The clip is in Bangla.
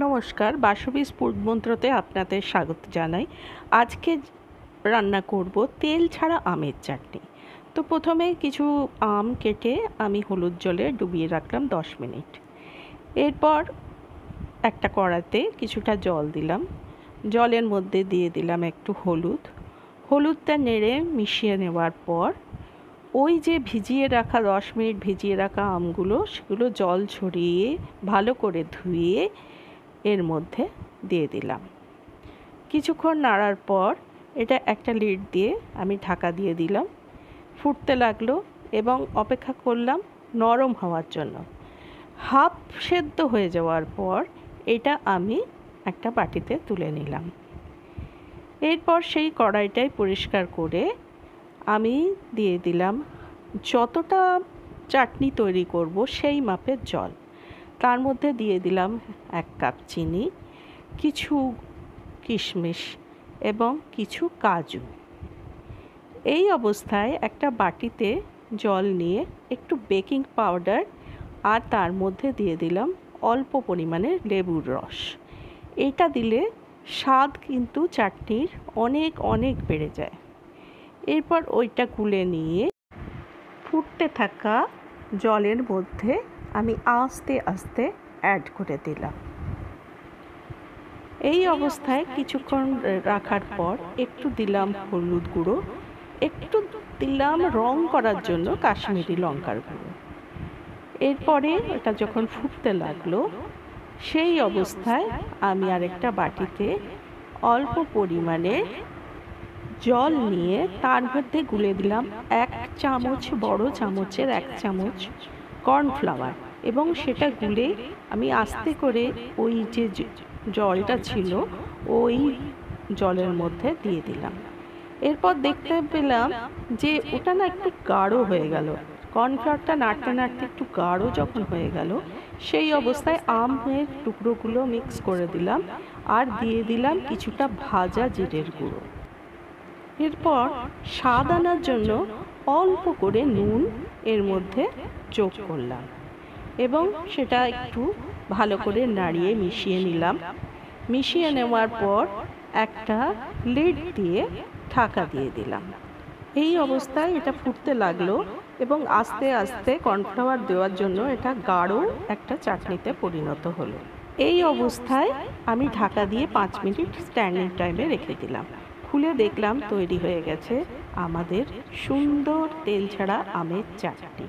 নমস্কার, বাসবিস ফুড মন্ত্রতে আপনাদের স্বাগত জানাই। আজকে রান্না করব তেল ছাড়া আমের চাটনি। তো প্রথমে কিছু আম কেটে আমি হলুদ জলে ডুবিয়ে রাখলাম 10 মিনিট। এরপর একটা কড়াতে কিছুটা জল দিলাম, জলের মধ্যে দিয়ে দিলাম একটু হলুদটা নেড়ে মিশিয়ে নেওয়ার পর ওই যে ভিজিয়ে রাখা 10 মিনিট ভিজিয়ে রাখা আমগুলো, সেগুলো জল ছড়িয়ে ভালো করে ধুয়ে এর মধ্যে দিয়ে দিলাম। কিছুক্ষণ নাড়ার পর এটা একটা লিড দিয়ে আমি ঢাকা দিয়ে দিলাম। ফুটতে লাগলো এবং অপেক্ষা করলাম নরম হওয়ার জন্য। হাফ সেদ্ধ হয়ে যাওয়ার পর এটা আমি একটা বাটিতে তুলে নিলাম। এরপর সেই কড়াইটাই পরিষ্কার করে আমি দিয়ে দিলাম যতটা চাটনি তৈরি করব সেই মাপের জল। তার মধ্যে দিয়ে দিলাম 1 কাপ চিনি, কিছু কিশমিশ এবং কিছু কাজু। এই অবস্থায় একটা বাটিতে জল নিয়ে একটু বেকিং পাউডার আর তার মধ্যে দিয়ে দিলাম অল্প পরিমাণে লেবুর রস। এটা দিলে স্বাদ কিন্তু চাটনির অনেক অনেক বেড়ে যায়। এরপর ওইটা গুলে নিয়ে ফুটতে থাকা জলের মধ্যে আমি আস্তে আস্তে অ্যাড করে দিলাম। এই অবস্থায় কিছুক্ষণ রাখার পর একটু দিলাম হলুদ গুঁড়ো, একটু দিলাম রং করার জন্য কাশ্মীরি লঙ্কার গুঁড়ো। এরপরে এটা যখন ফুটতে লাগলো সেই অবস্থায় আমি আরেকটা বাটিতে অল্প পরিমাণে জল নিয়ে তার মধ্যে গুলে দিলাম 1 চামচ, বড় চামচের 1 চামচ কর্নফ্লাওয়ার, এবং সেটা গুলে আমি আস্তে করে ওই যে জলটা ছিল ওই জলের মধ্যে দিয়ে দিলাম। এরপর দেখতে পেলাম যে ওটা না একটু গাঢ় হয়ে গেল। কর্নফ্লাওয়ারটা নাড়তে নাড়তে একটু গাঢ় যখন হয়ে গেল সেই অবস্থায় আমের টুকরোগুলো মিক্স করে দিলাম আর দিয়ে দিলাম কিছুটা ভাজা জিরের গুঁড়ো। এরপর স্বাদ আনার জন্য অল্প করে নুন এর মধ্যে যোগ করলাম এবং সেটা একটু ভালো করে নাড়িয়ে মিশিয়ে নিলাম। মিশিয়ে নেওয়ার পর একটা লিড দিয়ে ঢাকা দিয়ে দিলাম। এই অবস্থায় এটা ফুটতে লাগলো এবং আস্তে আস্তে কর্নফ্লাওয়ার দেওয়ার জন্য এটা গাঢ় একটা চাটনিতে পরিণত হলো। এই অবস্থায় আমি ঢাকা দিয়ে 5 মিনিট স্ট্যান্ডিং টাইমে রেখে দিলাম। খুলে দেখলাম তৈরি হয়ে গেছে আমাদের সুন্দর তেল ছাড়া আমের চাটনি।